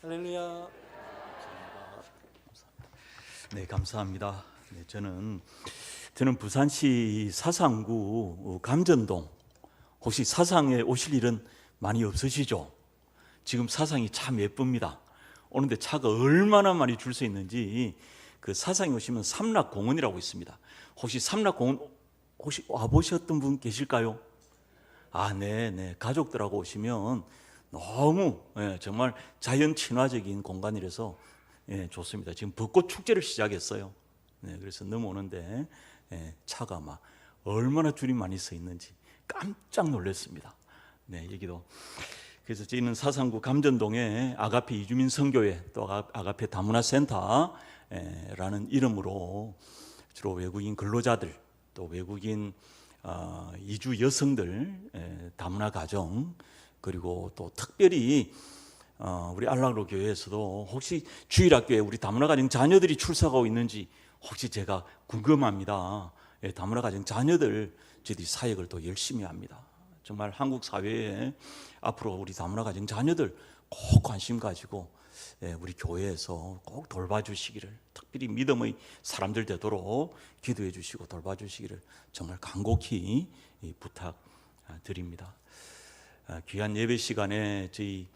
할렐루야. 네, 감사합니다. 네, 저는 부산시 사상구 감전동, 혹시 사상에 오실 일은 많이 없으시죠? 지금 사상이 참 예쁩니다. 오는데 차가 얼마나 많이 줄 서 있는지. 그 사상에 오시면 삼락공원이라고 있습니다. 혹시 삼락공원 혹시 와보셨던 분 계실까요? 네. 가족들하고 오시면 너무 정말 자연 친화적인 공간이라서 좋습니다. 지금 벚꽃 축제를 시작했어요. 그래서 넘어오는데 차가 막 얼마나 줄이 많이 서 있는지 깜짝 놀랐습니다. 여기도. 그래서 저희는 사상구 감전동에 아가페 이주민 선교회, 또 아가페 다문화센터라는 이름으로 주로 외국인 근로자들, 또 외국인 이주 여성들 다문화 가정, 그리고 또 특별히 우리 알락로 교회에서도 혹시 주일학교에 우리 다문화 가정 자녀들이 출석하고 있는지 혹시 제가 궁금합니다. 다문화 가정 자녀들 저희들이 사역을 또 열심히 합니다. 정말 한국 사회에 앞으로 우리 다문화 가정 자녀들 꼭 관심 가지고 우리 교회에서 꼭 돌봐주시기를, 특별히 믿음의 사람들 되도록 기도해 주시고 돌봐주시기를 정말 간곡히 부탁드립니다. 귀한 예배 시간에 저희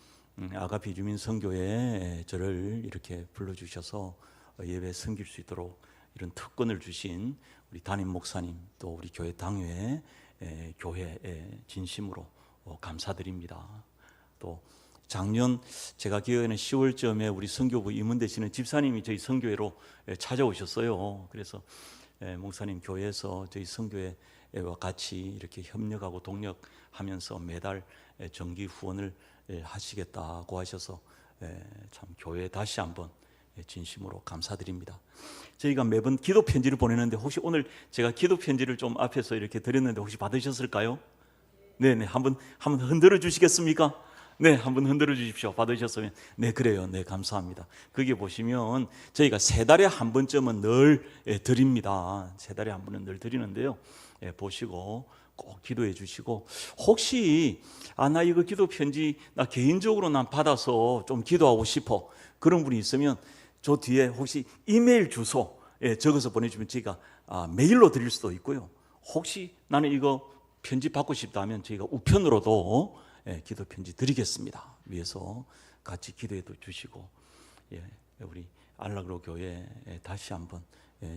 아가페 주민 선교회에 저를 이렇게 불러주셔서 예배 섬길 수 있도록 이런 특권을 주신 우리 담임 목사님, 또 우리 교회 당회 교회에 진심으로 감사드립니다. 또 작년 제가 기억에는 10월쯤에 우리 선교부 임원 되시는 집사님이 저희 선교회로 찾아오셨어요. 그래서 목사님 교회에서 저희 선교회와 같이 이렇게 협력하고 동력하면서 매달 정기 후원을 하시겠다고 하셔서 참 교회에 다시 한번 진심으로 감사드립니다. 저희가 매번 기도 편지를 보내는데 혹시 오늘 제가 기도 편지를 좀 앞에서 이렇게 드렸는데 혹시 받으셨을까요? 네네, 한번 흔들어 주시겠습니까? 네, 한번 흔들어 주십시오. 받으셨으면. 네, 그래요. 네, 감사합니다. 거기 보시면 저희가 3달에 한 번쯤은 늘 드립니다. 3달에 한 번은 늘 드리는데요. 보시고 꼭 기도해 주시고, 혹시 나 이거 기도 편지 나 개인적으로 난 받아서 좀 기도하고 싶어, 그런 분이 있으면 저 뒤에 혹시 이메일 주소 적어서 보내주면 저희가 메일로 드릴 수도 있고요. 혹시 나는 이거 편지 받고 싶다 면 저희가 우편으로도 기도 편지 드리겠습니다. 위해서 같이 기도해 주시고, 우리 알락로 교회 다시 한번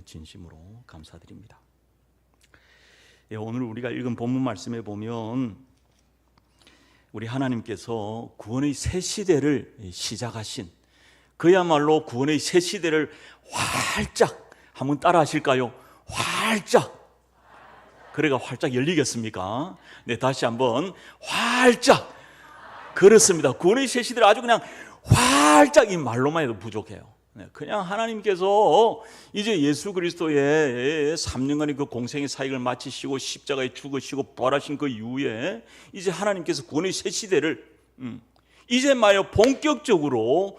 진심으로 감사드립니다. 오늘 우리가 읽은 본문 말씀에 보면 우리 하나님께서 구원의 새 시대를 시작하신, 그야말로 구원의 새 시대를 활짝, 한번 따라 하실까요? 활짝. 그래가 활짝 열리겠습니까? 네, 다시 한번 활짝. 그렇습니다. 구원의 새 시대를 아주 그냥 활짝, 이 말로만 해도 부족해요. 그냥 하나님께서 이제 예수 그리스도의 3년간의 그 공생의 사역을 마치시고 십자가에 죽으시고 부활하신 그 이후에 이제 하나님께서 구원의 새 시대를 이제 말이야 본격적으로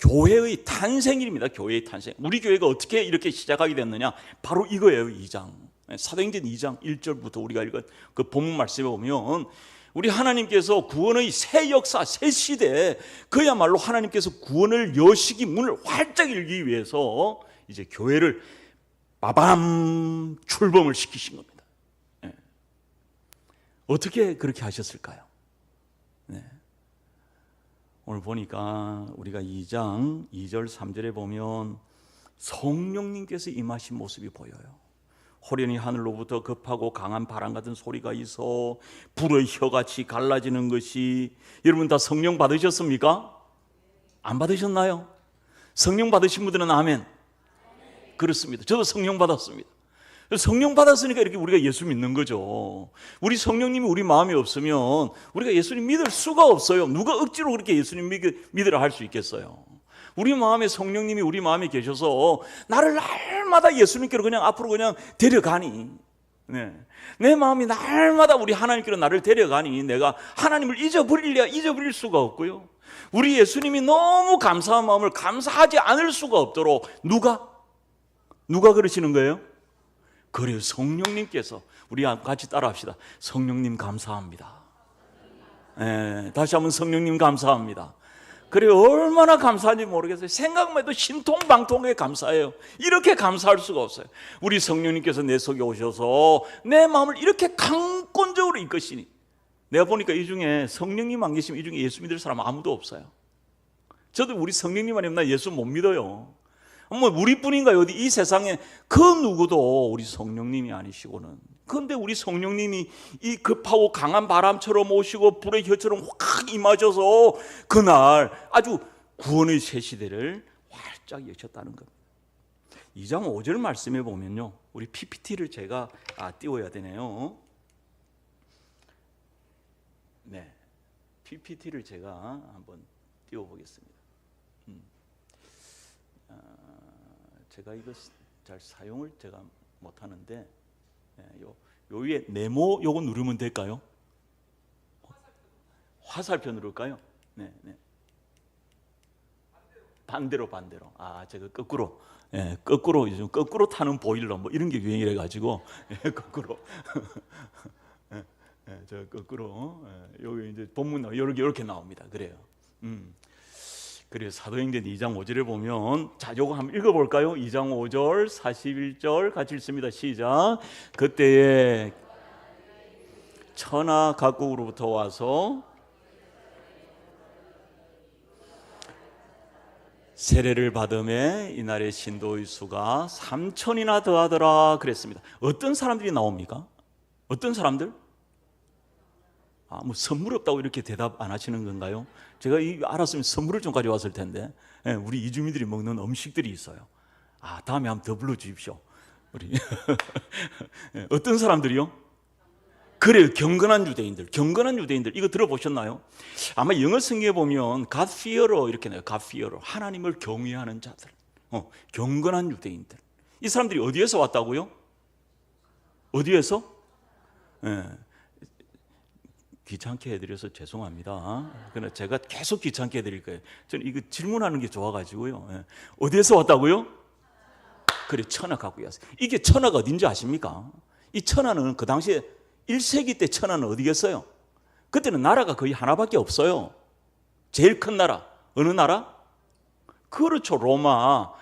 교회의 탄생일입니다. 교회의 탄생. 우리 교회가 어떻게 이렇게 시작하게 됐느냐? 바로 이거예요. 2장 사도행전 2장 1절부터 우리가 읽은 그 본문 말씀에 보면 우리 하나님께서 구원의 새 역사, 새 시대, 그야말로 하나님께서 구원을 여시기 문을 활짝 열기 위해서 이제 교회를 빠밤 출범을 시키신 겁니다. 어떻게 그렇게 하셨을까요? 오늘 보니까 우리가 2장 2절 3절에 보면 성령님께서 임하신 모습이 보여요. 호련히 하늘로부터 급하고 강한 바람 같은 소리가 있어 불의 혀같이 갈라지는 것이. 여러분 다 성령 받으셨습니까? 안 받으셨나요? 성령 받으신 분들은 아멘. 그렇습니다. 저도 성령 받았습니다. 성령 받았으니까 이렇게 우리가 예수 믿는 거죠. 우리 성령님이 우리 마음에 없으면 우리가 예수님 믿을 수가 없어요. 누가 억지로 그렇게 예수님 믿으라 할 수 있겠어요? 우리 마음에 성령님이 우리 마음에 계셔서 나를 날마다 예수님께로 그냥 앞으로 그냥 데려가니, 내 마음이 날마다 우리 하나님께로 나를 데려가니 내가 하나님을 잊어버릴 수가 없고요. 우리 예수님이 너무 감사한 마음을 감사하지 않을 수가 없도록 누가 그러시는 거예요? 그래요, 성령님께서. 우리 같이 따라합시다. 성령님 감사합니다. 다시 한번 성령님 감사합니다. 그래 얼마나 감사한지 모르겠어요. 생각만 해도 신통방통하게 감사해요. 이렇게 감사할 수가 없어요. 우리 성령님께서 내 속에 오셔서 내 마음을 이렇게 강권적으로 이끄시니, 내가 보니까 이 중에 성령님 안 계시면 이 중에 예수 믿을 사람 아무도 없어요. 저도 우리 성령님 아니면 나 예수 못 믿어요. 뭐 우리뿐인가요? 어디 이 세상에 그 누구도 우리 성령님이 아니시고는. 그런데 우리 성령님이 이 급하고 강한 바람처럼 오시고 불의 혀처럼 확 임하셔서 그날 아주 구원의 새 시대를 활짝 여셨다는 겁니다. 2장 5절 말씀에 보면요, 우리 PPT를 제가 띄워야 되네요. 네, PPT를 제가 한번 띄워보겠습니다. 제가 이거 잘 사용을 제가 못하는데, 요 위에 네모 요거 누르면 될까요? 화살표 누를까요? 네. 반대로. 제가 거꾸로. 거꾸로 요즘 거꾸로 타는 보일러 뭐 이런 게 유행이래 가지고 거꾸로. 저 거꾸로. 여기 이제 본문 이렇게 나옵니다. 그래요. 그래요. 사도행전 2장 5절에 보면, 자, 요거 한번 읽어볼까요? 2장 5절 41절 같이 읽습니다. 시작. 그때에 천하 각국으로부터 와서 세례를 받음에 이날의 신도의 수가 3천이나 더하더라 그랬습니다. 어떤 사람들이 나옵니까? 어떤 사람들? 뭐 선물 없다고 이렇게 대답 안 하시는 건가요? 제가 알았으면 선물을 좀 가져왔을 텐데. 우리 이주민들이 먹는 음식들이 있어요. 다음에 한번 더 불러주십시오. 우리 어떤 사람들이요? 그래요, 경건한 유대인들. 경건한 유대인들, 이거 들어보셨나요? 아마 영어 성경에 보면 God fearer 이렇게 나와요. God fearer, 하나님을 경외하는 자들. 경건한 유대인들. 이 사람들이 어디에서 왔다고요? 어디에서? 귀찮게 해드려서 죄송합니다. 그러나 제가 계속 귀찮게 해드릴 거예요. 저는 이거 질문하는 게 좋아가지고요. 어디에서 왔다고요? 그래, 천하 갖고 왔어요. 이게 천하가 어딘지 아십니까? 이 천하는 그 당시에 1세기 때 천하는 어디겠어요? 그때는 나라가 거의 하나밖에 없어요. 제일 큰 나라 어느 나라? 그렇죠, 로마.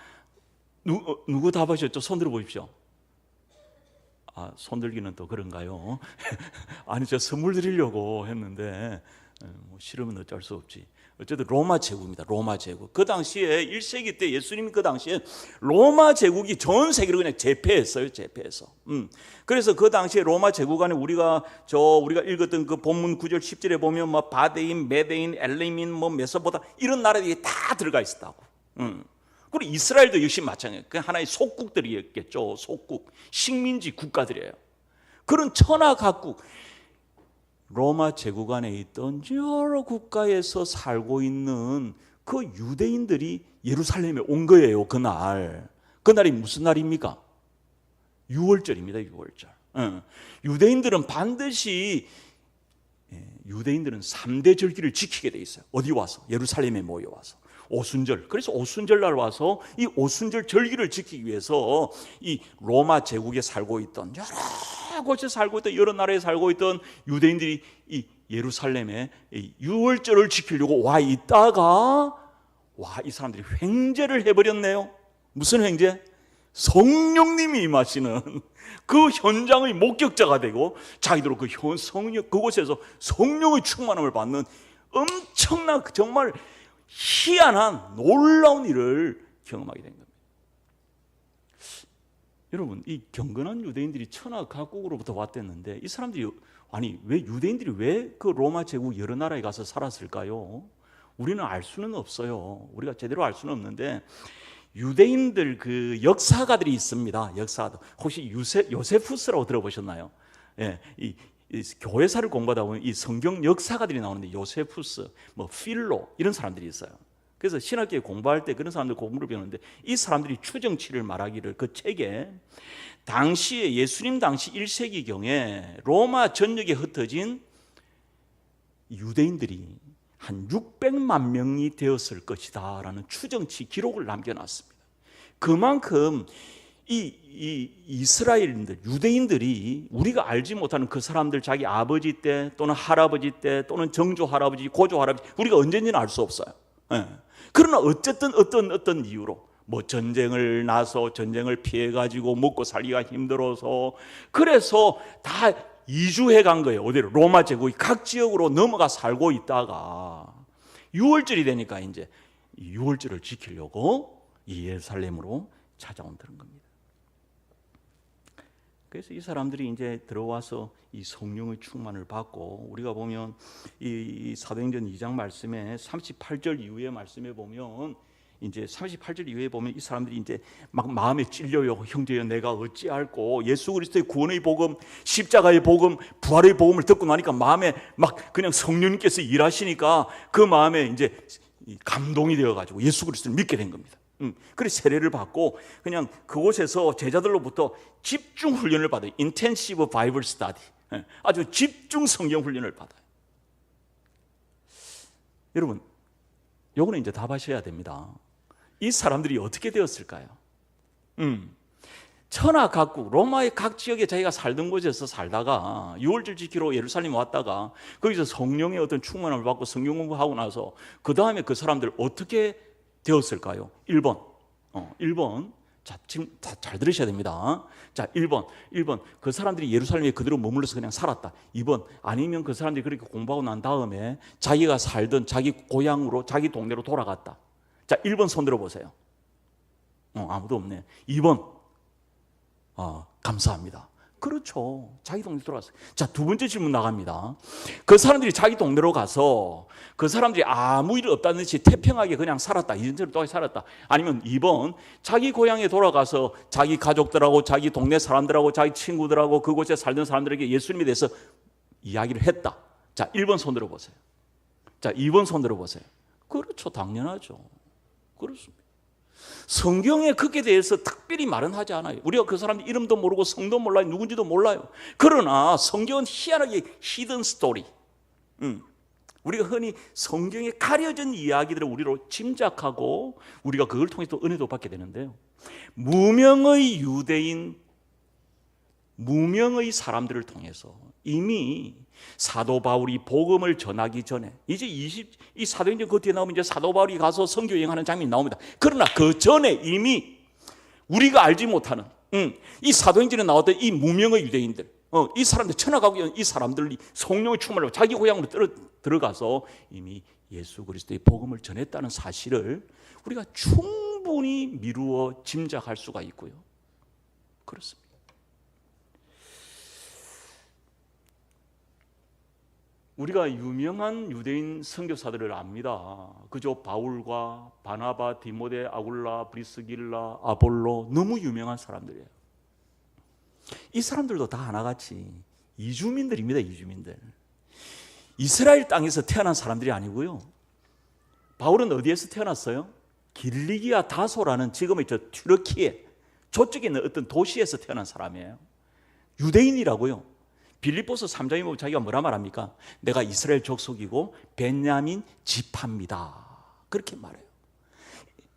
누구 답하셨죠? 손 들어보십시오. 손들기는 또 그런가요? 아니, 저 선물 드리려고 했는데 싫으면 어쩔 수 없지. 어쨌든 로마 제국입니다. 로마 제국. 그 당시에 1세기 때 예수님이 그 당시에 로마 제국이 전 세계를 그냥 제패했어요. 제패해서. 그래서 그 당시에 로마 제국 안에 우리가 읽었던 그 본문 9절 10절에 보면 뭐 바데인, 메데인, 엘리민, 뭐 메소포타 이런 나라들이 다 들어가 있었다고. 그리고 이스라엘도 역시 마찬가지예요. 그 하나의 속국들이었겠죠. 속국, 식민지 국가들이에요. 그런 천하 각국, 로마 제국 안에 있던 여러 국가에서 살고 있는 그 유대인들이 예루살렘에 온 거예요. 그날이 무슨 날입니까? 유월절입니다. 유월절. 유대인들은 반드시 유대인들은 3대 절기를 지키게 돼 있어요. 어디 와서? 예루살렘에 모여와서. 오순절. 그래서 오순절 날 와서 이 오순절 절기를 지키기 위해서 이 로마 제국에 살고 있던 여러 곳에 살고 있던 여러 나라에 살고 있던 유대인들이 이 예루살렘에 이 유월절을 지키려고 와 있다가 이 사람들이 횡재를 해버렸네요. 무슨 횡재? 성령님이 임하시는 그 현장의 목격자가 되고 자기들로 그곳에서 성령의 충만함을 받는 엄청난 정말 희한한 놀라운 일을 경험하게 된 겁니다. 여러분, 이 경건한 유대인들이 천하 각국으로부터 왔댔는데 이 사람들이 유대인들이 왜 그 로마 제국 여러 나라에 가서 살았을까요? 우리는 알 수는 없어요. 우리가 제대로 알 수는 없는데 유대인들 그 역사가들이 있습니다. 역사가들. 혹시 요세푸스라고 들어보셨나요? 이 교회사를 공부하다 보면 이 성경 역사가들이 나오는데 요세푸스, 필로 이런 사람들이 있어요. 그래서 신학교에 공부할 때 그런 사람들 공부를 배우는데 이 사람들이 추정치를 말하기를 그 책에 당시에 예수님 당시 1세기경에 로마 전역에 흩어진 유대인들이 한 600만 명이 되었을 것이다 라는 추정치 기록을 남겨놨습니다. 그만큼 이 이스라엘인들, 유대인들이 우리가 알지 못하는 그 사람들 자기 아버지 때 또는 할아버지 때 또는 정조 할아버지, 고조 할아버지 우리가 언제인지는 알 수 없어요. 예. 그러나 어쨌든 어떤 이유로 뭐 전쟁을 나서 전쟁을 피해 가지고 먹고 살기가 힘들어서 그래서 다 이주해 간 거예요. 어디로? 로마 제국의 각 지역으로 넘어가 살고 있다가 6월절이 되니까 이제 6월절을 지키려고 이 예루살렘으로 찾아온다는 겁니다. 그래서 이 사람들이 이제 들어와서 이 성령의 충만을 받고, 우리가 보면 이 사도행전 2장 말씀에 38절 이후의 말씀에 보면 이제 38절 이후에 보면 이 사람들이 이제 막 마음에 찔려요. 형제여 내가 어찌할꼬. 예수 그리스도의 구원의 복음, 십자가의 복음, 부활의 복음을 듣고 나니까 마음에 막 그냥 성령님께서 일하시니까 그 마음에 이제 감동이 되어 가지고 예수 그리스도를 믿게 된 겁니다. 그래서 세례를 받고 그냥 그곳에서 제자들로부터 집중 훈련을 받아요. Intensive Bible Study. 아주 집중 성경 훈련을 받아요. 여러분, 요거는 이제 답하셔야 됩니다. 이 사람들이 어떻게 되었을까요? 천하 각국, 로마의 각 지역에 자기가 살던 곳에서 살다가 6월절 지키러 예루살렘 왔다가 거기서 성령의 어떤 충만함을 받고 성경 공부하고 나서 그 다음에 그 사람들 어떻게 되었을까요? 1번. 자, 지금 잘 들으셔야 됩니다. 자, 1번. 그 사람들이 예루살렘에 그대로 머물러서 그냥 살았다. 2번. 아니면 그 사람들이 그렇게 공부하고 난 다음에 자기가 살던 자기 고향으로, 자기 동네로 돌아갔다. 자, 1번 손 들어보세요. 아무도 없네. 2번. 감사합니다. 그렇죠. 자기 동네로 돌아갔어요. 자, 두 번째 질문 나갑니다. 그 사람들이 자기 동네로 가서 그 사람들이 아무 일 없다는 듯이 태평하게 그냥 살았다. 이전처럼 또 살았다. 아니면 2번, 자기 고향에 돌아가서 자기 가족들하고 자기 동네 사람들하고 자기 친구들하고 그곳에 살던 사람들에게 예수님에 대해서 이야기를 했다. 자, 1번 손 들어보세요. 자, 2번 손 들어보세요. 그렇죠. 당연하죠. 그렇습니다. 성경에 그에 대해서 특별히 말은 하지 않아요. 우리가 그 사람 이름도 모르고 성도 몰라요. 누군지도 몰라요. 그러나 성경은 희한하게 히든 스토리, 우리가 흔히 성경에 가려진 이야기들을 우리로 짐작하고 우리가 그걸 통해서 은혜도 받게 되는데요. 무명의 유대인, 무명의 사람들을 통해서 이미 사도 바울이 복음을 전하기 전에, 이제 이 사도행전 그 뒤에 나오면 이제 사도 바울이 가서 선교 여행하는 장면이 나옵니다. 그러나 그 전에 이미 우리가 알지 못하는 이 사도행전에 나왔던 이 무명의 유대인들, 이 사람들, 천하가국의 이 사람들이 성령의 충만을 받고 자기 고향으로 들어가서 이미 예수 그리스도의 복음을 전했다는 사실을 우리가 충분히 미루어 짐작할 수가 있고요. 그렇습니다. 우리가 유명한 유대인 선교사들을 압니다. 그저 바울과 바나바, 디모데, 아굴라, 브리스길라, 아볼로, 너무 유명한 사람들이에요. 이 사람들도 다 하나같이 이주민들입니다. 이주민들. 이스라엘 땅에서 태어난 사람들이 아니고요. 바울은 어디에서 태어났어요? 길리기아 다소라는 지금의 저 튀르키예 저쪽에 있는 어떤 도시에서 태어난 사람이에요. 유대인이라고요. 빌립보서 3장에 보면 자기가 뭐라 말합니까? 내가 이스라엘 족속이고 베냐민 지파입니다. 그렇게 말해요.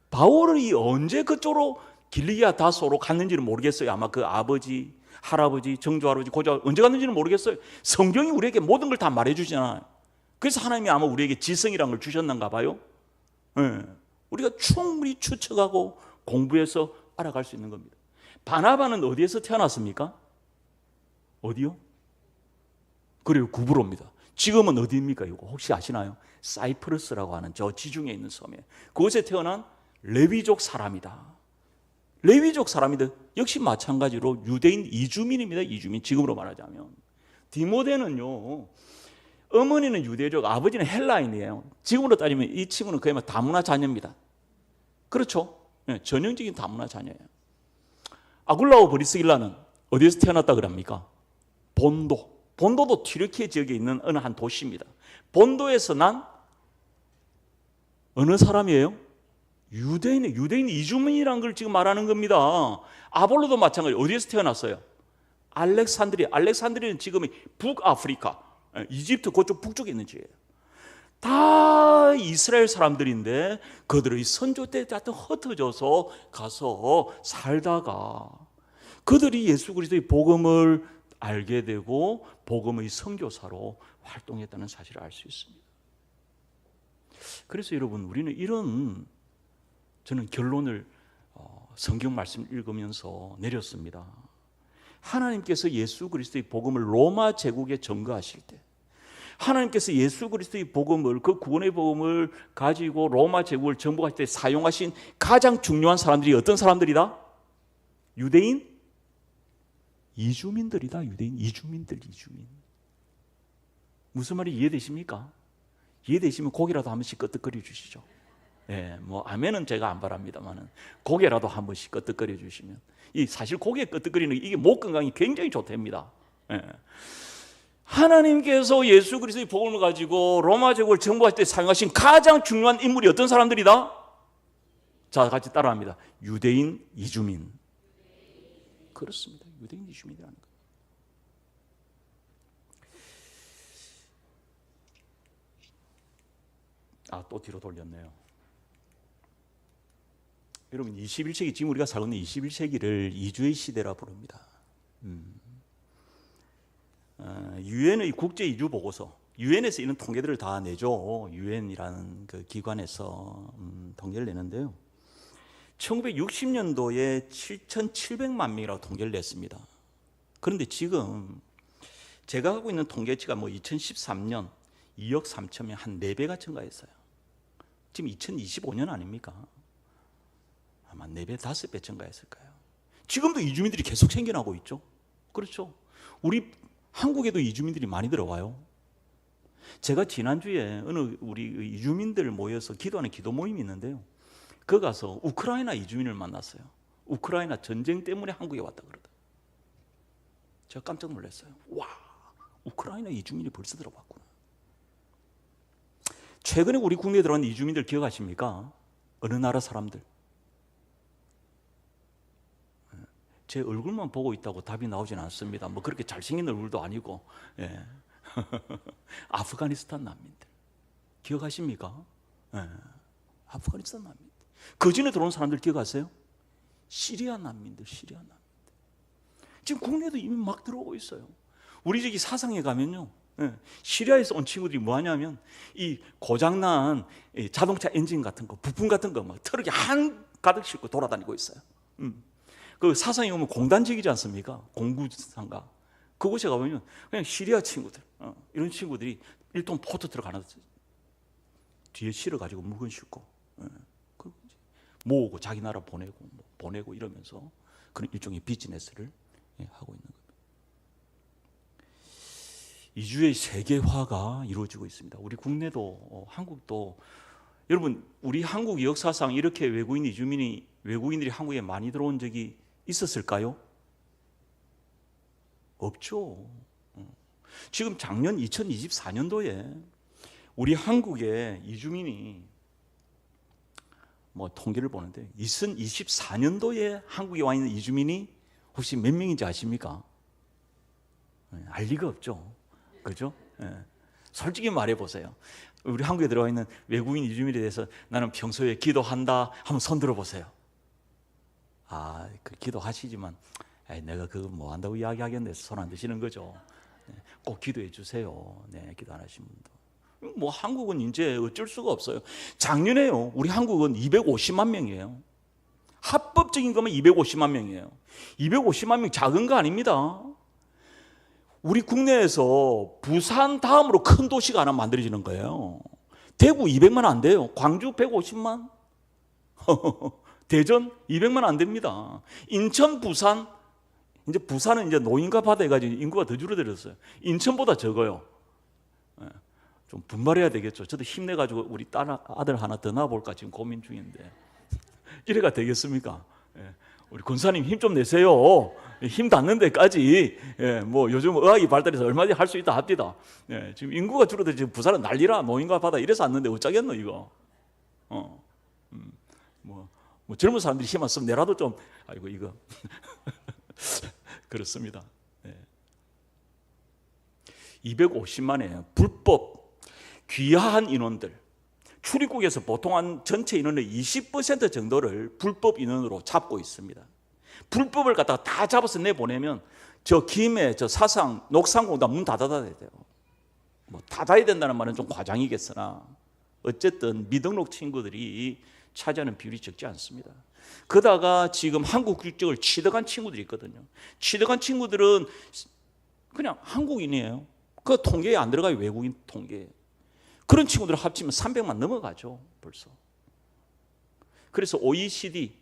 바울이 언제 그쪽으로 길리기아 다소로 갔는지는 모르겠어요. 아마 그 아버지, 할아버지, 정조할아버지, 고조 언제 갔는지는 모르겠어요. 성경이 우리에게 모든 걸 다 말해주잖아요. 그래서 하나님이 아마 우리에게 지성이라는 걸 주셨는가 봐요. 우리가 충분히 추측하고 공부해서 알아갈 수 있는 겁니다. 바나바는 어디에서 태어났습니까? 어디요? 그래요, 구브로입니다. 지금은 어디입니까? 이거 혹시 아시나요? 사이프러스라고 하는 저 지중해에 있는 섬이에요. 그곳에 태어난 레위족 사람이다. 레위족 사람인데 역시 마찬가지로 유대인 이주민입니다. 이주민, 지금으로 말하자면. 디모데는요, 어머니는 유대족, 아버지는 헬라인이에요. 지금으로 따지면 이 친구는 그야말로 다문화 자녀입니다. 그렇죠? 네, 전형적인 다문화 자녀예요. 아굴라오 브리스길라는 어디에서 태어났다 그럽니까? 본도도 튀르키예 지역에 있는 어느 한 도시입니다. 본도에서 난 어느 사람이에요? 유대인 이주민이라는 걸 지금 말하는 겁니다. 아볼로도 마찬가지로 어디에서 태어났어요? 알렉산드리아는 지금의 북아프리카, 이집트 그쪽 북쪽에 있는 지역이에요. 다 이스라엘 사람들인데 그들의 선조 때 흩어져서 가서 살다가 그들이 예수 그리스도의 복음을 알게 되고 복음의 선교사로 활동했다는 사실을 알 수 있습니다. 그래서 여러분, 우리는 저는 결론을 성경 말씀을 읽으면서 내렸습니다. 하나님께서 예수 그리스도의 복음을 로마 제국에 전거하실 때, 하나님께서 예수 그리스도의 복음을, 그 구원의 복음을 가지고 로마 제국을 정복할 때 사용하신 가장 중요한 사람들이 어떤 사람들이다? 유대인 이주민들이다. 유대인 이주민들. 무슨 말이 이해되십니까? 이해되시면 고개라도 한 번씩 끄덕거려 주시죠. 예, 뭐 아멘은 제가 안 바랍니다만은 고개라도 한 번씩 끄덕거려 주시면, 사실 고개 끄덕거리는 이게 목 건강이 굉장히 좋답니다. 예. 하나님께서 예수 그리스도의 복음을 가지고 로마 제국을 정복할 때 사용하신 가장 중요한 인물이 어떤 사람들이다? 자, 같이 따라합니다. 유대인 이주민. 그렇습니다. 유대인 이주민이라는 거. 또 뒤로 돌렸네요. 여러분, 21세기, 지금 우리가 살고 있는 21세기를 이주의 시대라 부릅니다. 유엔의 국제 이주 보고서, 유엔에서 이런 통계들을 다 내죠. 유엔이라는 그 기관에서 통계를 내는데요. 1960년도에 7,700만 명이라고 통계를 냈습니다. 그런데 지금 제가 하고 있는 통계치가 2013년 2억 3천 명, 한 4배가 증가했어요. 지금 2025년 아닙니까? 아마 4배, 5배 증가했을 거예요. 지금도 이주민들이 계속 생겨나고 있죠. 그렇죠. 우리 한국에도 이주민들이 많이 들어와요. 제가 지난주에 어느 우리 이주민들 모여서 기도하는 기도 모임이 있는데요. 거기 가서 우크라이나 이주민을 만났어요. 우크라이나 전쟁 때문에 한국에 왔다 그러다. 제가 깜짝 놀랐어요. 와, 우크라이나 이주민이 벌써 들어왔구나. 최근에 우리 국내에 들어온 이주민들 기억하십니까? 어느 나라 사람들? 제 얼굴만 보고 있다고 답이 나오진 않습니다. 뭐 그렇게 잘생긴 얼굴도 아니고, 예. 아프가니스탄 난민들 기억하십니까? 예. 아프가니스탄 난민들. 그 전에 들어온 사람들 기억하세요? 시리아 난민들. 지금 국내도 이미 막 들어오고 있어요. 우리 저기 사상에 가면요, 예. 시리아에서 온 친구들이 뭐 하냐면 이 고장난 자동차 엔진 같은 거, 부품 같은 거 막 트럭에 한 가득 싣고 돌아다니고 있어요. 그 사상에 오면 공단지기지 않습니까? 공구상가. 그곳에 가보면 그냥 시리아 친구들, 이런 친구들이 1톤 포트트럭 하나 뒤에 실어가지고 물건 싣고, 모으고 자기 나라 보내고 이러면서 그런 일종의 비즈니스를 하고 있는 겁니다. 이주의 세계화가 이루어지고 있습니다. 우리 국내도, 한국도, 여러분, 우리 한국 역사상 이렇게 외국인들이 한국에 많이 들어온 적이 있었을까요? 없죠. 지금 작년 2024년도에 우리 한국의 이주민이 통계를 보는데 2024년도에 한국에 와 있는 이주민이 혹시 몇 명인지 아십니까? 알 리가 없죠. 그죠? 솔직히 말해 보세요. 우리 한국에 들어와 있는 외국인 이주민에 대해서 나는 평소에 기도한다 한번 손 들어 보세요. 기도하시지만 내가 그거 뭐 한다고 이야기하겠네. 손 안 드시는 거죠. 꼭 기도해 주세요. 기도 안 하신 분도. 한국은 이제 어쩔 수가 없어요. 작년에요, 우리 한국은 250만 명이에요. 합법적인 거면 250만 명이에요. 250만 명 작은 거 아닙니다. 우리 국내에서 부산 다음으로 큰 도시가 하나 만들어지는 거예요. 대구 200만 안 돼요. 광주 150만. 대전 200만 안 됩니다. 인천, 부산, 이제 부산은 이제 노인과 바다 해가지고 인구가 더 줄어들었어요. 인천보다 적어요. 좀 분발해야 되겠죠. 저도 힘내가지고 우리 아들 하나 더 낳아볼까 지금 고민 중인데 이래가 되겠습니까? 우리 권사님 힘 좀 내세요. 힘 닿는 데까지. 요즘 의학이 발달해서 얼마든지 할 수 있다 합디다. 지금 인구가 줄어들어 지금 부산은 난리라. 노인과 바다 이래서 왔는데 어쩌겠노 이거. 젊은 사람들이 힘 안 쓰면 내라도 좀 이거 그렇습니다. 250만의 불법 귀화한 인원들, 출입국에서 보통 한 전체 인원의 20% 정도를 불법 인원으로 잡고 있습니다. 불법을 갖다가 다 잡아서 내보내면 저 김해, 저 사상, 녹산공단 문 다 닫아야 돼요. 닫아야 된다는 말은 좀 과장이겠으나 어쨌든 미등록 친구들이 차지하는 비율이 적지 않습니다. 그러다가 지금 한국 국적을 취득한 친구들이 있거든요. 취득한 친구들은 그냥 한국인이에요. 그 통계에 안 들어가요. 외국인 통계에. 그런 친구들 합치면 300만 넘어가죠 벌써. 그래서 OECD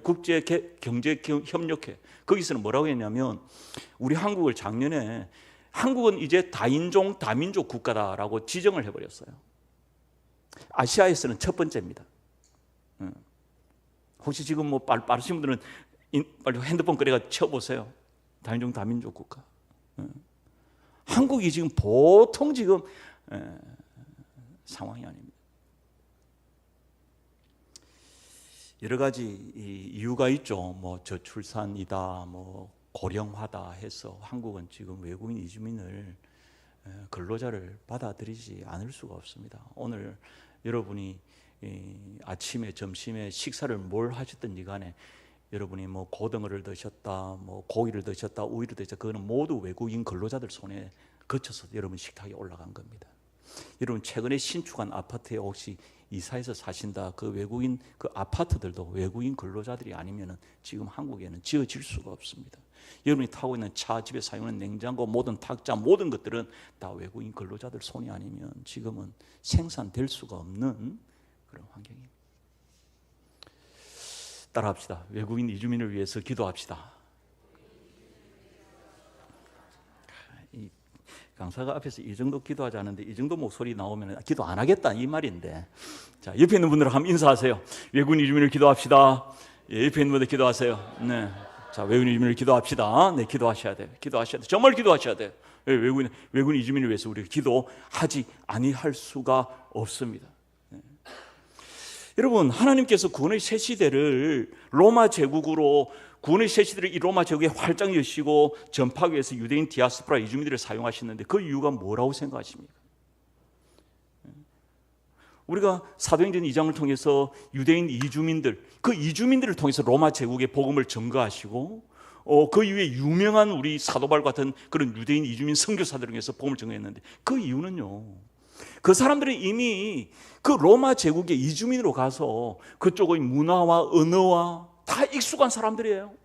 국제경제협력회 거기서는 뭐라고 했냐면 우리 한국을 작년에 한국은 이제 다인종 다민족 국가다라고 지정을 해버렸어요. 아시아에서는 첫 번째입니다. 혹시 지금 뭐 빠르신 분들은 빨리 핸드폰 꺼내가 쳐보세요. 다인종 다민족 국가. 한국이 지금 보통 지금 상황이 아닙니다. 여러 가지 이유가 있죠. 뭐 저출산이다, 뭐 고령화다 해서 한국은 지금 외국인 이주민을 근로자를 받아들이지 않을 수가 없습니다. 오늘 여러분이 아침에 점심에 식사를 뭘 하셨든지 간에 여러분이 뭐 고등어를 드셨다, 뭐 고기를 드셨다, 우유를 드셨다, 그거는 모두 외국인 근로자들 손에 거쳐서 여러분 식탁에 올라간 겁니다. 여러분 최근에 신축한 아파트에 혹시 이사해서 사신다, 그 외국인 그 아파트들도 외국인 근로자들이 아니면은 지금 한국에는 지어질 수가 없습니다. 여러분이 타고 있는 차, 집에 사용하는 냉장고, 모든 탁자, 모든 것들은 다 외국인 근로자들 손이 아니면 지금은 생산될 수가 없는 그런 환경입니다. 따라합시다. 외국인 이주민을 위해서 기도합시다. 이 강사가 앞에서 이 정도 기도하지 않는데 이 정도 목소리 나오면 기도 안 하겠다 이 말인데, 자 옆에 있는 분들 한번 인사하세요. 외국인 이주민을 기도합시다. 예, 옆에 있는 분들 기도하세요. 네. 자, 외국인 이주민을 기도합시다. 네, 기도하셔야 돼요. 기도하셔야 돼요. 정말 기도하셔야 돼요. 외국인 이주민을 위해서 우리가 기도하지 아니할 수가 없습니다. 네. 여러분, 하나님께서 구원의 새 시대를 로마 제국으로 구원의 새 시대를 이 로마 제국에 활짝 여시고 전파하기 위해서 유대인 디아스포라 이주민들을 사용하셨는데 그 이유가 뭐라고 생각하십니까? 우리가 사도행전 2장을 통해서 유대인 이주민들, 그 이주민들을 통해서 로마 제국의 복음을 전거하시고 그 이후에 유명한 우리 사도바울 같은 그런 유대인 이주민 선교사들을 통해서 복음을 전거했는데 그 이유는요, 그 사람들은 이미 그 로마 제국의 이주민으로 가서 그쪽의 문화와 언어와 다 익숙한 사람들이에요.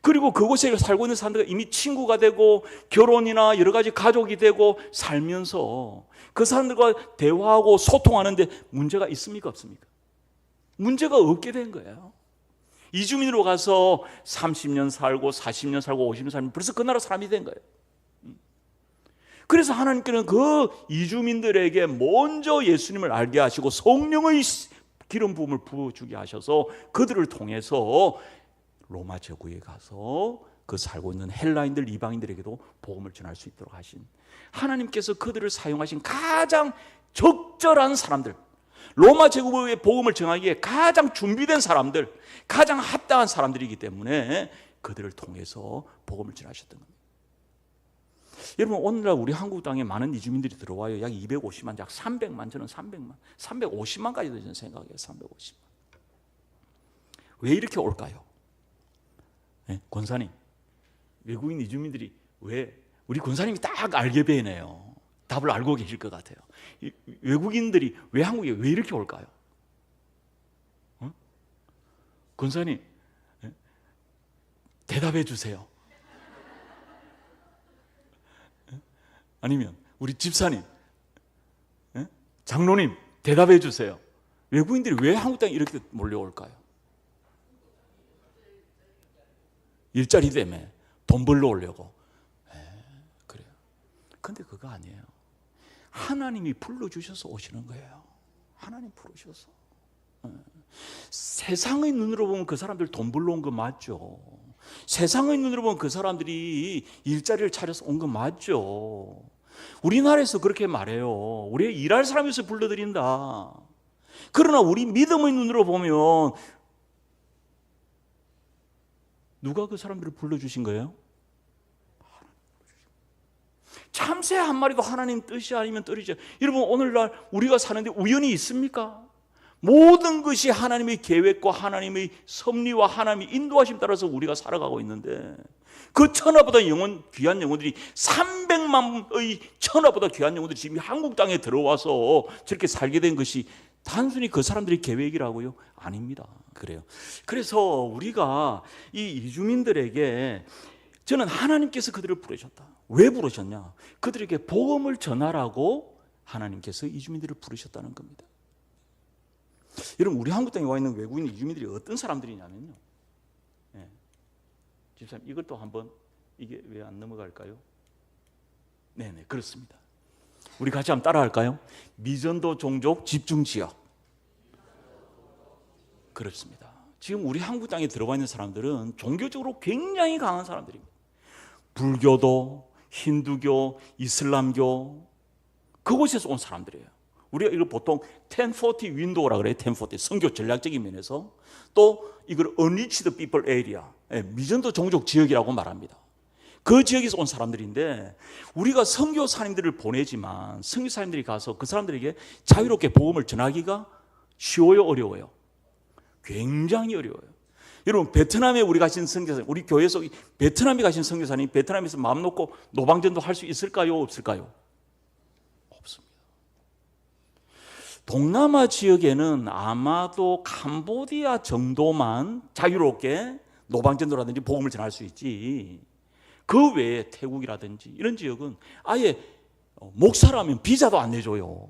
그리고 그곳에 살고 있는 사람들과 이미 친구가 되고 결혼이나 여러 가지 가족이 되고 살면서 그 사람들과 대화하고 소통하는데 문제가 있습니까? 없습니까? 문제가 없게 된 거예요. 이주민으로 가서 30년 살고 40년 살고 50년 살면 벌써 그 나라 사람이 된 거예요. 그래서 하나님께는 그 이주민들에게 먼저 예수님을 알게 하시고 성령의 기름 부음을 부어주게 하셔서 그들을 통해서 로마 제국에 가서 그 살고 있는 헬라인들, 이방인들에게도 복음을 전할 수 있도록 하신 하나님께서 그들을 사용하신 가장 적절한 사람들, 로마 제국의 복음을 전하기에 가장 준비된 사람들, 가장 합당한 사람들이기 때문에 그들을 통해서 복음을 전하셨던 겁니다. 여러분, 오늘날 우리 한국 땅에 많은 이주민들이 들어와요. 약 250만, 약 300만, 저는 300만, 350만까지도 저는 생각해요. 350만. 왜 이렇게 올까요? 네, 권사님, 외국인 이주민들이 왜, 우리 권사님이 딱 알게 배네요. 답을 알고 계실 것 같아요. 외국인들이 왜 한국에 왜 이렇게 올까요? 권사님, 네? 대답해 주세요. 아니면 우리 집사님, 장로님 대답해 주세요. 외국인들이 왜 한국 땅에 이렇게 몰려올까요? 일자리 때문에, 돈 벌러 오려고. 그래요. 근데 그거 아니에요. 하나님이 불러주셔서 오시는 거예요. 하나님 부르셔서. 세상의 눈으로 보면 그 사람들 돈 벌러 온 거 맞죠. 세상의 눈으로 보면 그 사람들이 일자리를 차려서 온 거 맞죠. 우리나라에서 그렇게 말해요. 우리 일할 사람에서 불러들인다. 그러나 우리 믿음의 눈으로 보면 누가 그 사람들을 불러주신 거예요? 참새 한 마리도 하나님 뜻이 아니면 떨어지죠. 여러분, 오늘날 우리가 사는데 우연이 있습니까? 모든 것이 하나님의 계획과 하나님의 섭리와 하나님의 인도하심 따라서 우리가 살아가고 있는데, 그 천하보다 귀한 영혼들이 300만의 천하보다 귀한 영혼들이 지금 한국 땅에 들어와서 저렇게 살게 된 것이 단순히 그 사람들의 계획이라고요? 아닙니다. 그래요. 그래서 우리가 이 이주민들에게, 저는 하나님께서 그들을 부르셨다. 왜 부르셨냐? 그들에게 복음을 전하라고 하나님께서 이주민들을 부르셨다는 겁니다. 여러분, 우리 한국 땅에 와 있는 외국인 이주민들이 어떤 사람들이냐면요, 집사님 이것도 한번, 이게 왜 안 넘어갈까요? 네네, 그렇습니다. 우리 같이 한번 따라할까요? 미전도 종족 집중지역. 그렇습니다. 지금 우리 한국 땅에 들어와 있는 사람들은 종교적으로 굉장히 강한 사람들입니다. 불교도, 힌두교, 이슬람교, 그곳에서 온 사람들이에요. 우리가 이걸 보통 1040 윈도우라 그래요. 1040, 선교 전략적인 면에서. 또 이걸 unreached people area, 미전도 종족 지역이라고 말합니다. 그 지역에서 온 사람들인데, 우리가 선교사님들을 보내지만 선교사님들이 가서 그 사람들에게 자유롭게 복음을 전하기가 쉬워요, 어려워요? 굉장히 어려워요. 여러분, 베트남에 우리 가신 선교사님, 우리 교회에서 베트남에 가신 선교사님, 베트남에서 마음 놓고 노방전도 할 수 있을까요, 없을까요? 없습니다. 동남아 지역에는 아마도 캄보디아 정도만 자유롭게 노방전도라든지 복음을 전할 수 있지, 그 외에 태국이라든지 이런 지역은 아예 목사라면 비자도 안 내줘요.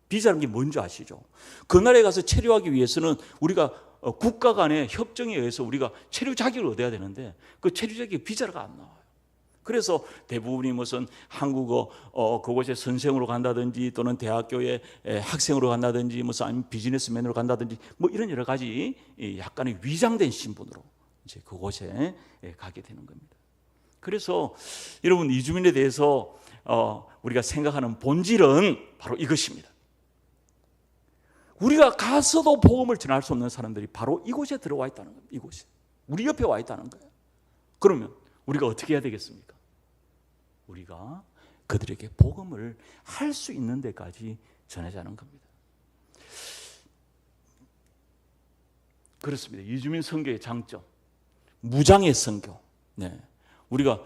비자라는 게 뭔지 아시죠? 그 나라에 가서 체류하기 위해서는 우리가 국가 간의 협정에 의해서 우리가 체류 자격을 얻어야 되는데, 그 체류 자격이 비자가 안 나와요. 그래서 대부분이 무슨 한국어 그곳에 선생으로 간다든지, 또는 대학교에 학생으로 간다든지, 무슨 아니면 비즈니스맨으로 간다든지, 뭐 이런 여러 가지 약간의 위장된 신분으로 이제 그곳에 가게 되는 겁니다. 그래서 여러분, 이주민에 대해서 우리가 생각하는 본질은 바로 이것입니다. 우리가 가서도 복음을 전할 수 없는 사람들이 바로 이곳에 들어와 있다는 겁니다. 이곳에, 우리 옆에 와 있다는 거예요. 그러면 우리가 어떻게 해야 되겠습니까? 우리가 그들에게 복음을 할 수 있는 데까지 전하자는 겁니다. 그렇습니다. 이주민 선교의 장점, 무장의 선교. 네. 우리가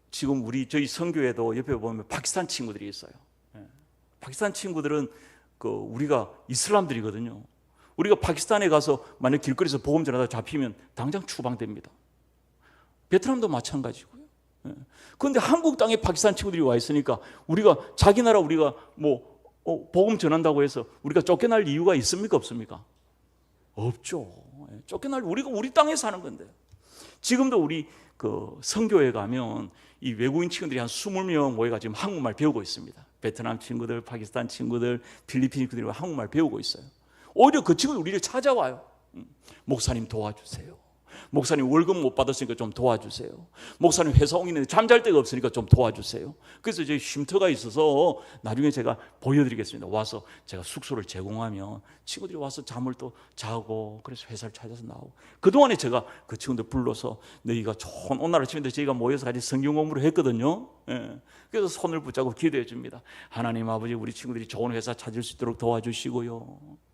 지금 저희 선교에도 옆에 보면 파키스탄 친구들이 있어요. 파키스탄 친구들은 우리가 이슬람들이거든요. 우리가 파키스탄에 가서 만약 길거리에서 복음 전하다 잡히면 당장 추방됩니다. 베트남도 마찬가지고요. 그런데 한국 땅에 파키스탄 친구들이 와 있으니까 우리가 자기 나라 우리가 복음 전한다고 해서 우리가 쫓겨날 이유가 있습니까, 없습니까? 없죠. 쫓겨날, 우리가 우리 땅에 사는 건데. 지금도 우리 선교회 가면 이 외국인 친구들이 한 20명 모여가 지금 한국말 배우고 있습니다. 베트남 친구들, 파키스탄 친구들, 필리핀 친구들이 한국말 배우고 있어요. 오히려 그 친구들 우리를 찾아와요. 목사님 도와주세요. 목사님 월급 못 받았으니까 좀 도와주세요. 목사님 회사 옮기는데 잠잘 데가 없으니까 좀 도와주세요. 그래서 저희 쉼터가 있어서 나중에 제가 보여드리겠습니다. 와서 제가 숙소를 제공하면 친구들이 와서 잠을 또 자고, 그래서 회사를 찾아서 나오고. 그동안에 제가 그 친구들 불러서 너희가 좋은 오늘 아침인데 저희가 모여서 같이 성경 공부를 했거든요. 그래서 손을 붙잡고 기도해 줍니다. 하나님 아버지, 우리 친구들이 좋은 회사 찾을 수 있도록 도와주시고요.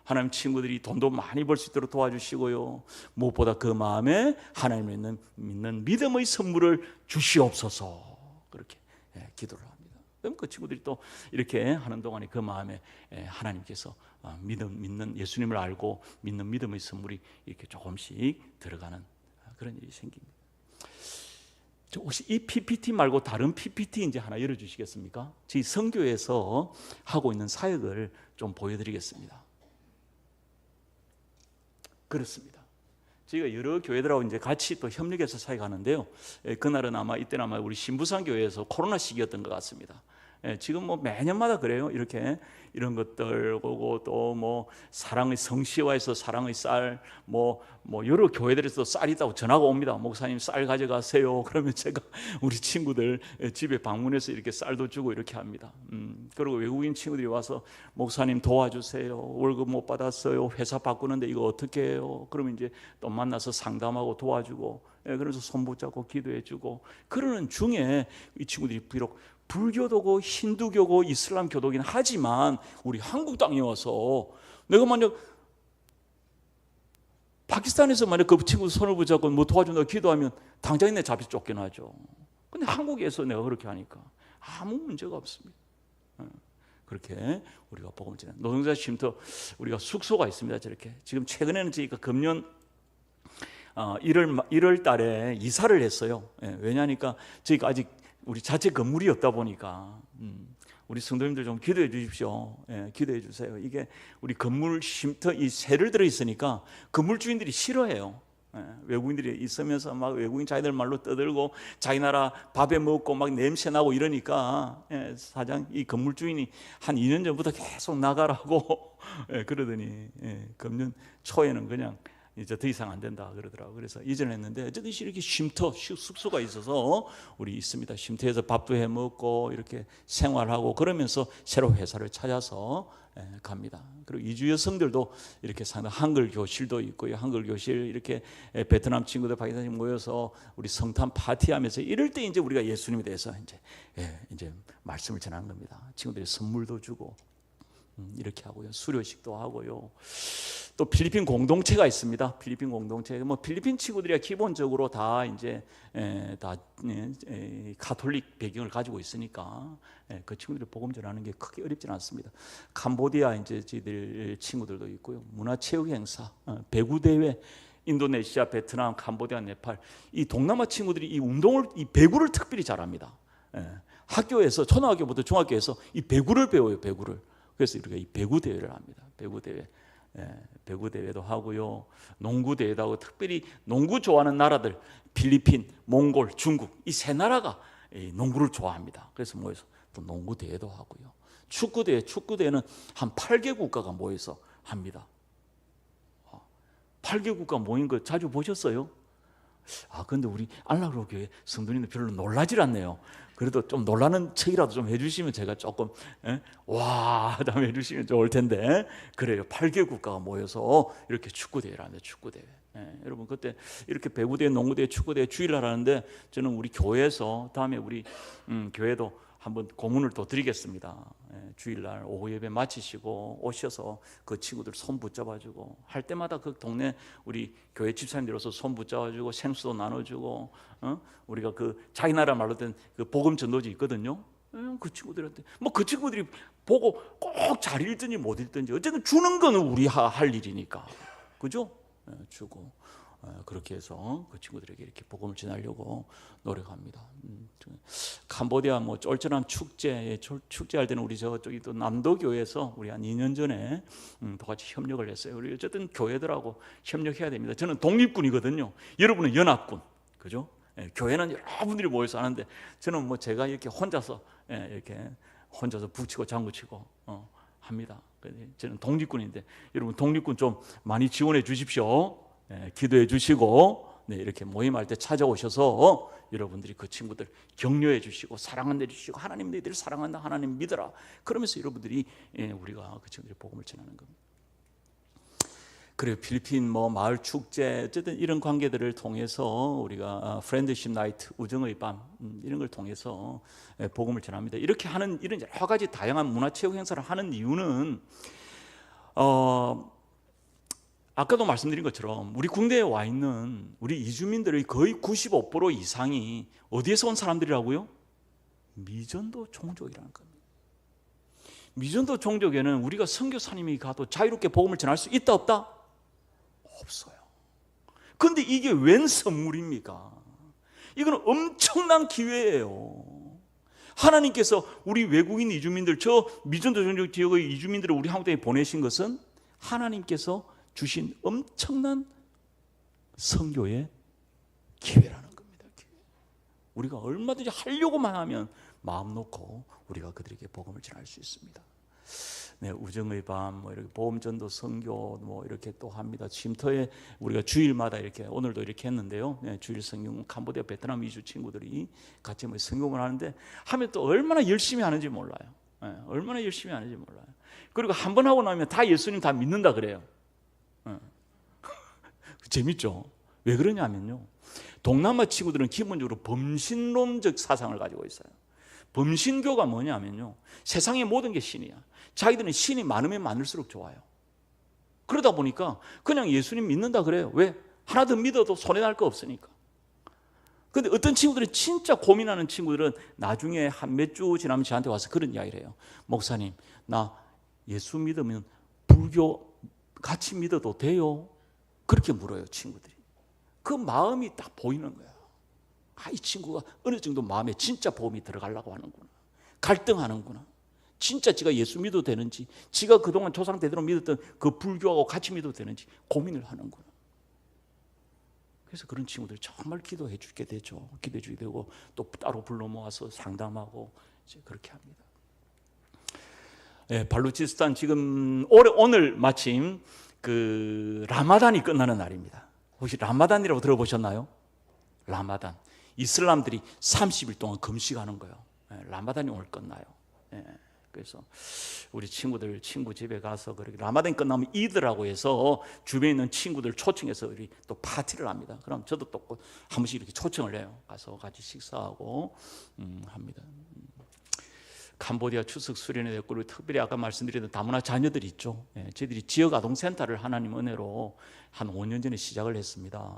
하나님 친구들이 돈도 많이 벌 수 있도록 도와주시고요. 무엇보다 그 마음에 하나님을 믿는 믿음의 선물을 주시옵소서. 그렇게 기도를 합니다. 그럼 그 친구들이 또 이렇게 하는 동안에 그 마음에 하나님께서 믿는 예수님을 알고 믿는 믿음의 선물이 이렇게 조금씩 들어가는 그런 일이 생깁니다. 혹시 이 PPT 말고 다른 PPT 이제 하나 열어주시겠습니까? 저희 선교에서 하고 있는 사역을 좀 보여드리겠습니다. 그렇습니다. 저희가 여러 교회들하고 이제 같이 또 협력해서 사역하는데요. 그날은 이때는 아마 우리 신부산 교회에서 코로나 시기였던 것 같습니다. 지금 뭐 매년마다 그래요. 이렇게 이런 것들 오고, 또 뭐 사랑의 성시화에서 사랑의 쌀, 뭐 여러 교회들에서 쌀이 있다고 전화가 옵니다. 목사님 쌀 가져가세요. 그러면 제가 우리 친구들 집에 방문해서 이렇게 쌀도 주고 이렇게 합니다. 그리고 외국인 친구들이 와서 목사님 도와주세요. 월급 못 받았어요. 회사 바꾸는데 이거 어떻게 해요? 그러면 이제 또 만나서 상담하고 도와주고, 그래서 손 붙잡고 기도해주고, 그러는 중에 이 친구들이 비록 불교도고 힌두교고 이슬람교도긴 하지만 우리 한국 땅에 와서 내가 만약 파키스탄에서 만약 그 친구 손을 붙잡고 뭐 도와준다고 기도하면 당장에 내 잡혀 쫓겨나죠. 근데 한국에서 내가 그렇게 하니까 아무 문제가 없습니다. 그렇게 우리가 복음을 전하는 노동자 쉼터, 우리가 숙소가 있습니다. 저렇게 지금 최근에는 저희가 금년 1월 달에 이사를 했어요. 왜냐하니까 저희가 아직 우리 자체 건물이 없다 보니까 우리 성도님들 좀 기도해 주십시오. 기도해 주세요. 이게 우리 건물 쉼터 이 새를 들어 있으니까 건물 주인들이 싫어해요. 외국인들이 있으면서 막 외국인 자기들 말로 떠들고 자기 나라 밥에 먹고 막 냄새 나고 이러니까 사장 이 건물 주인이 한 2년 전부터 계속 나가라고 그러더니 금년 초에는 그냥 이제 더 이상 안 된다 그러더라고요. 그래서 이전했는데 어쨌든 이렇게 쉼터 숙소가 있어서 우리 있습니다. 쉼터에서 밥도 해 먹고 이렇게 생활하고 그러면서 새로 회사를 찾아서 갑니다. 그리고 이주 여성들도 이렇게 상당 한글 교실도 있고요. 한글 교실 이렇게 베트남 친구들 파키스탄 친구 모여서 우리 성탄 파티하면서 이럴 때 이제 우리가 예수님에 대해서 이제 말씀을 전하는 겁니다. 친구들이 선물도 주고 이렇게 하고요. 수료식도 하고요. 또 필리핀 공동체가 있습니다. 필리핀 공동체, 뭐 필리핀 친구들이 기본적으로 다 이제 다 가톨릭 배경을 가지고 있으니까 그 친구들이 복음 전하는 게 크게 어렵지는 않습니다. 캄보디아 이제 저희들 친구들도 있고요. 문화체육 행사, 배구 대회, 인도네시아, 베트남, 캄보디아, 네팔 이 동남아 친구들이 이 운동을 이 배구를 특별히 잘합니다. 학교에서 초등학교부터 중학교에서 이 배구를 배워요. 배구를. 그래서 우리가 이 배구 대회를 합니다. 배구 대회. 배구 대회도 하고요. 농구 대회도 하고 특별히 농구 좋아하는 나라들 필리핀, 몽골, 중국 이 세 나라가 농구를 좋아합니다. 그래서 모여서 또 농구 대회도 하고요. 축구 대회는 한 8개 국가가 모여서 합니다. 8개 국가 모인 거 자주 보셨어요? 근데 우리 알라그로 교회 성도님들 별로 놀라질 않네요. 그래도 좀 놀라는 척이라도 좀 해주시면 제가 조금 와 다음에 해주시면 좋을 텐데 그래요. 8개 국가가 모여서 이렇게 축구대회를 합니다. 축구대회. 여러분 그때 이렇게 배구대회, 농구대회, 축구대회 주일날 하는데 저는 우리 교회에서 다음에 우리 교회도 한번 고문을 또 드리겠습니다. 주일날 오후 예배 마치시고 오셔서 그 친구들 손 붙잡아주고 할 때마다 그 동네 우리 교회 집사님들로서 손 붙잡아주고 생수도 나눠주고 우리가 그 자기 나라 말로 된 그 복음 전도지 있거든요. 그 친구들한테 뭐 그 친구들이 보고 꼭 잘 읽든지 못 읽든지 어쨌든 주는 거는 우리 할 일이니까 그죠? 주고 그렇게 해서 그 친구들에게 이렇게 복음을 전하려고 노력합니다. 캄보디아 뭐 쫄쫄한 축제할 때는 우리 저쪽이 또 남도 교회에서 우리 한 2년 전에 또 같이 협력을 했어요. 우리 어쨌든 교회들하고 협력해야 됩니다. 저는 독립군이거든요. 여러분은 연합군, 그죠? 교회는 여러분들이 모여서 하는데 저는 뭐 제가 이렇게 혼자서 북치고 장구치고 합니다. 저는 독립군인데 여러분 독립군 좀 많이 지원해 주십시오. 기도해 주시고 이렇게 모임할 때 찾아오셔서 여러분들이 그 친구들 격려해 주시고 사랑한다 주시고 하나님 너희들 사랑한다 하나님 믿어라 그러면서 여러분들이 우리가 그 친구들이 복음을 전하는 겁니다. 그리고 필리핀 뭐 마을 축제 어쨌든 이런 관계들을 통해서 우리가 프렌드십 나이트 우정의 밤 이런 걸 통해서 복음을 전합니다. 이렇게 하는 이런 여러 가지 다양한 문화체육 행사를 하는 이유는 아까도 말씀드린 것처럼 우리 군대에 와 있는 우리 이주민들의 거의 95% 이상이 어디에서 온 사람들이라고요? 미전도 종족이라는 겁니다. 미전도 종족에는 우리가 선교사님이 가도 자유롭게 복음을 전할 수 있다 없다? 없어요. 그런데 이게 웬 선물입니까? 이건 엄청난 기회예요. 하나님께서 우리 외국인 이주민들 저 미전도 종족 지역의 이주민들을 우리 한국 땅에 보내신 것은 하나님께서 주신 엄청난 선교의 기회라는 겁니다. 기회. 우리가 얼마든지 하려고만 하면 마음 놓고 우리가 그들에게 복음을 전할 수 있습니다. 우정의 밤, 뭐 이렇게 보험전도 선교, 뭐 이렇게 또 합니다. 쉼터에 우리가 주일마다 이렇게 오늘도 이렇게 했는데요. 주일 성경 캄보디아, 베트남 이주 친구들이 같이 뭐 성경을 하는데 하면 또 얼마나 열심히 하는지 몰라요. 얼마나 열심히 하는지 몰라요. 그리고 한 번 하고 나면 다 예수님 다 믿는다 그래요. 재밌죠? 왜 그러냐면요. 동남아 친구들은 기본적으로 범신론적 사상을 가지고 있어요. 범신교가 뭐냐면요. 세상의 모든 게 신이야. 자기들은 신이 많으면 많을수록 좋아요. 그러다 보니까 그냥 예수님 믿는다 그래요. 왜? 하나 더 믿어도 손해날 거 없으니까. 근데 어떤 친구들은 진짜 고민하는 친구들은 나중에 한 몇 주 지나면 저한테 와서 그런 이야기를 해요. 목사님, 나 예수 믿으면 불교 같이 믿어도 돼요? 그렇게 물어요, 친구들이. 그 마음이 딱 보이는 거야. 이 친구가 어느 정도 마음에 진짜 보험이 들어가려고 하는구나. 갈등하는구나. 진짜 지가 예수 믿어도 되는지, 지가 그동안 조상 대대로 믿었던 그 불교하고 같이 믿어도 되는지 고민을 하는구나. 그래서 그런 친구들 정말 기도해 주게 되죠. 기도해 주게 되고 또 따로 불러 모아서 상담하고 이제 그렇게 합니다. 발루치스탄 지금 오늘 마침 그 라마단이 끝나는 날입니다. 혹시 라마단이라고 들어보셨나요? 라마단. 이슬람들이 30일 동안 금식하는 거예요. 라마단이 오늘 끝나요. 그래서 우리 친구 집에 가서 그렇게 라마단 끝나면 이드라고 해서 주변에 있는 친구들 초청해서 우리 또 파티를 합니다. 그럼 저도 또 한 번씩 이렇게 초청을 해요. 가서 같이 식사하고 합니다. 캄보디아 추석 수련회 됐고, 그리고 특별히 아까 말씀드렸던 다문화 자녀들이 있죠. 저희들이 지역 아동센터를 하나님 은혜로 한 5년 전에 시작을 했습니다.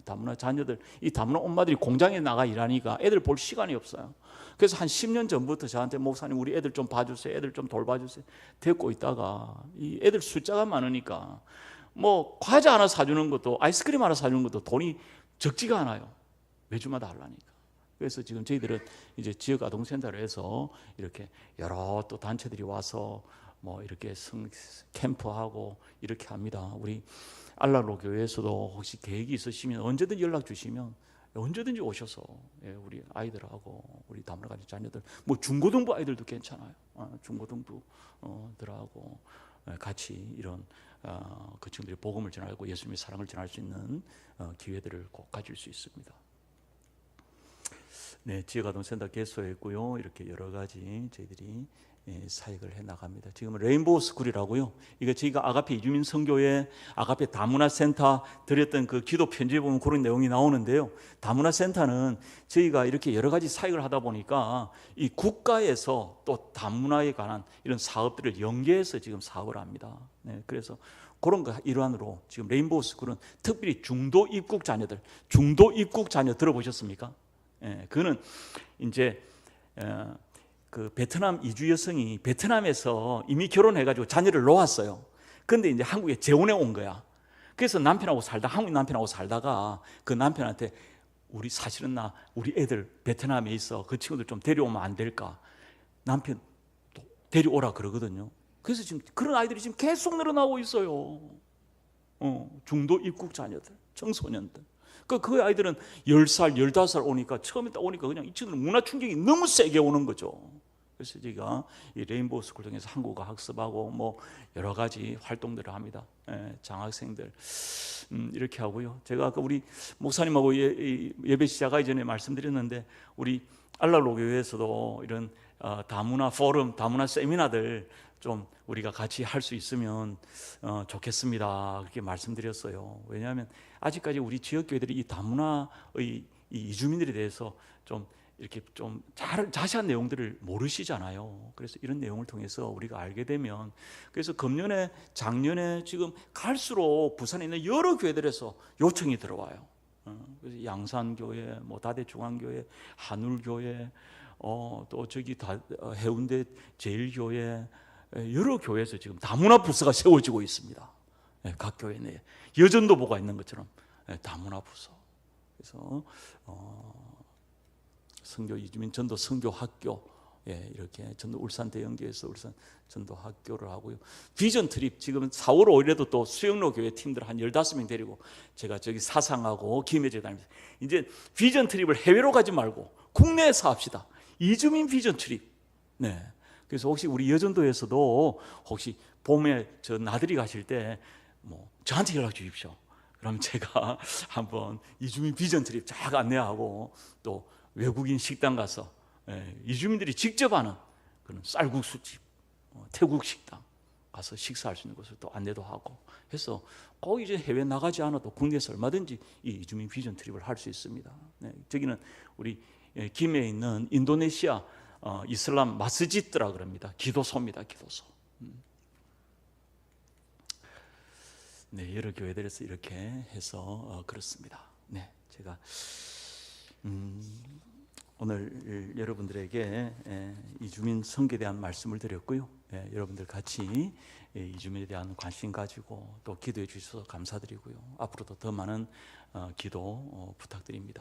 다문화 자녀들, 이 다문화 엄마들이 공장에 나가 일하니까 애들 볼 시간이 없어요. 그래서 한 10년 전부터 저한테 목사님 우리 애들 좀 봐주세요, 애들 좀 돌봐주세요 데리고 있다가 이 애들 숫자가 많으니까 뭐 과자 하나 사주는 것도, 아이스크림 하나 사주는 것도 돈이 적지가 않아요. 매주마다 하려니까. 그래서 지금 저희들은 이제 지역 아동센터를 해서 이렇게 여러 또 단체들이 와서 뭐 이렇게 캠프하고 이렇게 합니다. 우리 알랄로 교회에서도 혹시 계획이 있으시면 언제든지 연락 주시면 언제든지 오셔서 우리 아이들하고 우리 다문화 자녀들, 뭐 중고등부 아이들도 괜찮아요. 중고등부들하고 같이 이런 그 친구들이 복음을 전하고 예수님의 사랑을 전할 수 있는 기회들을 꼭 가질 수 있습니다. 네, 지역아동센터 개소했고요. 이렇게 여러 가지 저희들이 사역을 해 나갑니다. 지금은 레인보우 스쿨이라고요. 이거 저희가 아가페 이주민 선교회 아가페 다문화 센터 드렸던 그 기도 편지에 보면 그런 내용이 나오는데요. 다문화 센터는 저희가 이렇게 여러 가지 사역을 하다 보니까 이 국가에서 또 다문화에 관한 이런 사업들을 연계해서 지금 사업을 합니다. 네, 그래서 그런 거 일환으로 지금 레인보우 스쿨은 특별히 중도 입국 자녀들, 중도 입국 자녀 들어보셨습니까? 그는 이제 그 베트남 이주 여성이 베트남에서 이미 결혼해가지고 자녀를 놓았어요. 근데 이제 한국에 재혼해 온 거야. 그래서 한국 남편하고 살다가 그 남편한테 우리 사실은 우리 애들 베트남에 있어. 그 친구들 좀 데려오면 안 될까? 남편 또 데려오라 그러거든요. 그래서 지금 그런 아이들이 지금 계속 늘어나고 있어요. 중도 입국 자녀들, 청소년들. 그 아이들은 10살, 15살 오니까 처음에 딱 오니까 그냥 이 친구들은 문화 충격이 너무 세게 오는 거죠. 그래서 제가 이 레인보우 스쿨 통해서 한국어 학습하고 뭐 여러 가지 활동들을 합니다. 장학생들 이렇게 하고요. 제가 아까 우리 목사님하고 예배 시작하기 전에 말씀드렸는데 우리 알랄로 교회에서도 이런 다문화 포럼, 다문화 세미나들 좀 우리가 같이 할 수 있으면 좋겠습니다. 그렇게 말씀드렸어요. 왜냐하면 아직까지 우리 지역교회들이 이 다문화의 이 이주민들에 대해서 좀 이렇게 좀 자세한 내용들을 모르시잖아요. 그래서 이런 내용을 통해서 우리가 알게 되면, 그래서 금년에 작년에 지금 갈수록 부산에 있는 여러 교회들에서 요청이 들어와요. 그래서 양산교회, 뭐 다대중앙교회, 한울교회, 또 저기 해운대 제일교회, 여러 교회에서 지금 다문화 부서가 세워지고 있습니다. 각 교회 내에 여전도보가 있는 것처럼 다문화 부서. 그래서 선교 이주민 전도 선교 학교, 이렇게 전도 울산 대형교회에서 울산 전도 학교를 하고요. 비전 트립 지금 4월 5일에도 또 수영로 교회 팀들 한 15명 데리고 제가 저기 사상하고 김해제 다니면서 이제 비전 트립을 해외로 가지 말고 국내에서 합시다. 이주민 비전 트립. 네. 그래서 혹시 우리 여전도에서도 혹시 봄에 저 나들이 가실 때 뭐 저한테 연락 주십시오. 그럼 제가 한번 이주민 비전 트립 쫙 안내하고 또 외국인 식당 가서 이주민들이 직접 하는 그런 쌀국수집, 태국 식당 가서 식사할 수 있는 곳을 또 안내도 하고 해서 꼭 이제 해외 나가지 않아도 국내에서 얼마든지 이 이주민 비전 트립을 할 수 있습니다. 네, 저기는 우리 김해에 있는 인도네시아 이슬람 마스지드라 그럽니다. 기도소입니다. 기도소. 네, 여러 교회들에서 이렇게 해서 그렇습니다. 네, 제가 오늘 여러분들에게 이주민 선교에 대한 말씀을 드렸고요. 여러분들 같이 이주민에 대한 관심 가지고 또 기도해 주셔서 감사드리고요. 앞으로도 더 많은 기도 부탁드립니다.